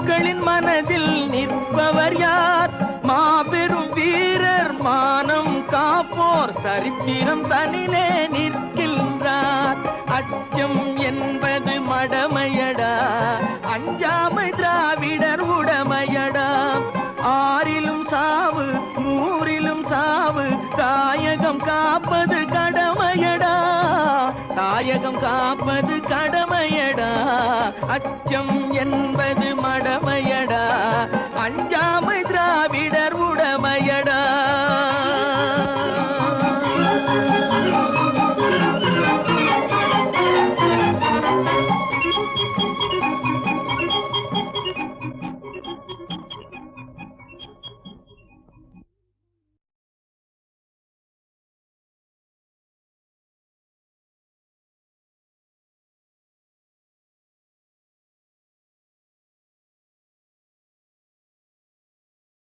மக்களின் மனதில் நிற்பவர் யார்? மாபெரும் வீரர் மானம் காப்போர் சரித்திரம் தனிலே நிற்கின்றார். அச்சம் என்பது மடமையடா, அஞ்சாமை திராவிடர் உடமையடா. ஆறிலும் சாவு, நூறிலும் சாவு, தாயகம் காப்பது கடமையடா, தாயகம் காப்பது கடமையடா. அச்சம் என்பது மடமையடா, அஞ்சாமை திராவிடர் உடமையடா.